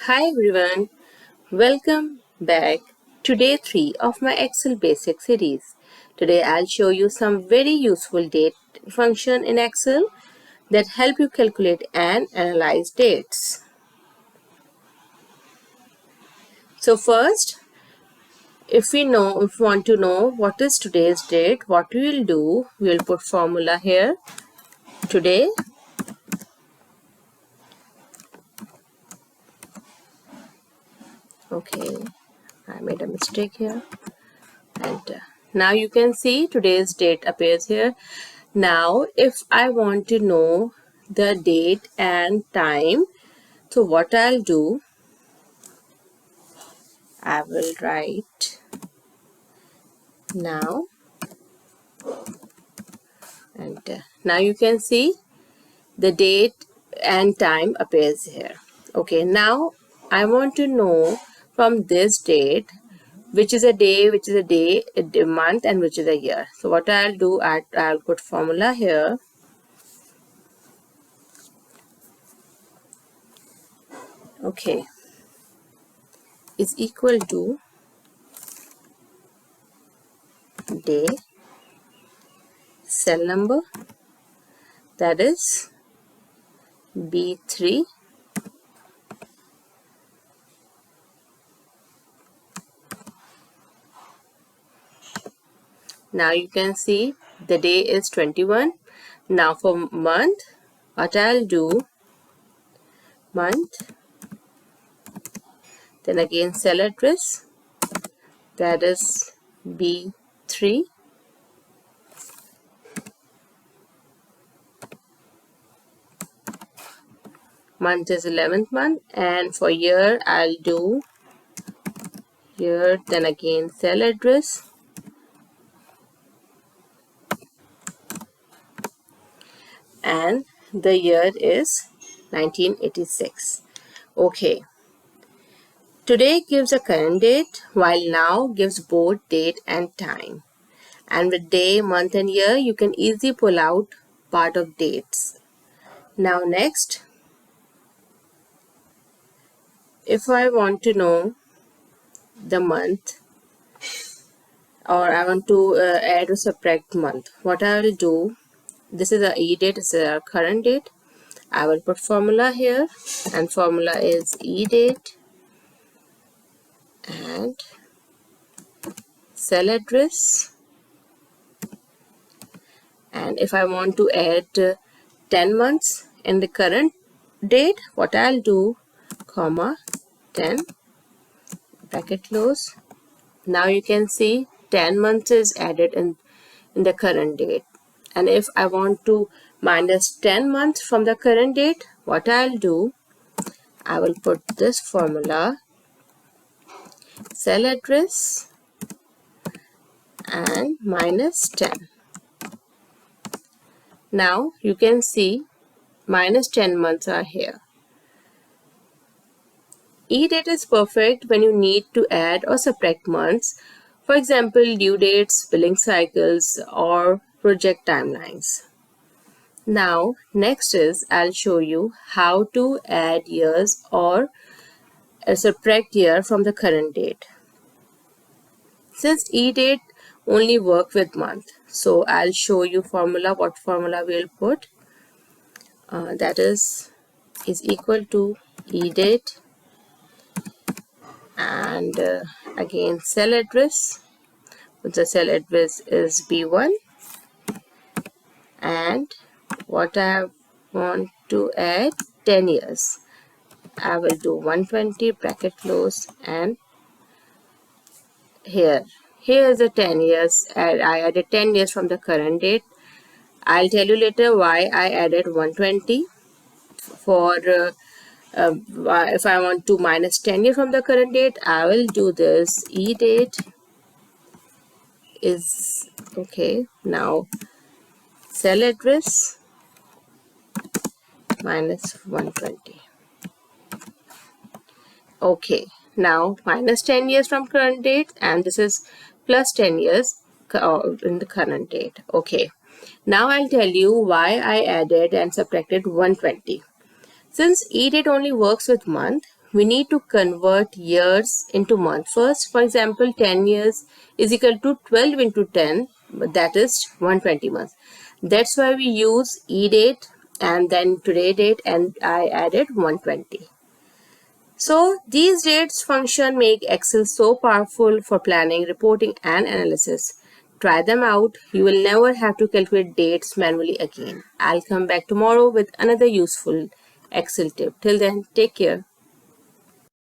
Hi everyone, welcome back to day 3 of my Excel basic series. Today I'll show you some very useful date function in Excel that help you calculate and analyze dates. So first, if we want to know what is today's date, what we will do, we will put formula here. Today okay, I made a mistake here. And now you can see today's date appears here. Now if I want to know the date and time, so what I'll do, I will write now, and now you can see the date and time appears here. Okay, now I want to know from this date which is a day, a month, and which is a year. So what I'll do, I'll put formula here. Okay, is equal to day, cell number, that is B3, now you can see the day is 21. Now for month, what I'll do, month, then again cell address, that is B3, month is 11th month, and for year I'll do year, then again cell address, and the year is 1986. Okay, today gives a current date, while now gives both date and time. And with day, month and year, you can easily pull out part of dates. Now next, if I want to know the month, or I want to add or subtract month, what I will do, this is a EDATE, this is our current date. I will put formula here, and formula is EDATE and cell address. And if I want to add 10 months in the current date, what I'll do, comma 10, bracket close. Now you can see 10 months is added in the current date. And if I want to minus 10 months from the current date, what I'll do, I will put this formula, cell address and minus 10. Now you can see minus 10 months are here. EDATE is perfect when you need to add or subtract months, for example due dates, billing cycles, or project timelines. Now next is I'll show you how to add years or subtract year from the current date. Since EDATE only work with month, so I'll show you formula, what formula we'll put. That is equal to EDATE and again cell address. The cell address is B1, and what I want to add 10 years, I will do 120, bracket close, and here is the 10 years. I added 10 years from the current date. I'll tell you later why I added 120. For if I want to minus 10 years from the current date, I will do this EDATE is okay. Now cell address minus 120. Okay, now minus 10 years from current date, and this is plus 10 years in the current date. Okay, now I'll tell you why I added and subtracted 120. Since EDATE only works with month, we need to convert years into months. First, for example, 10 years is equal to 12 into 10, that is 120 months. That's why we use EDATE and then today date, and I added 120. So these dates function make Excel so powerful for planning, reporting and analysis. Try them out. You will never have to calculate dates manually again. I'll come back tomorrow with another useful Excel tip. Till then, take care.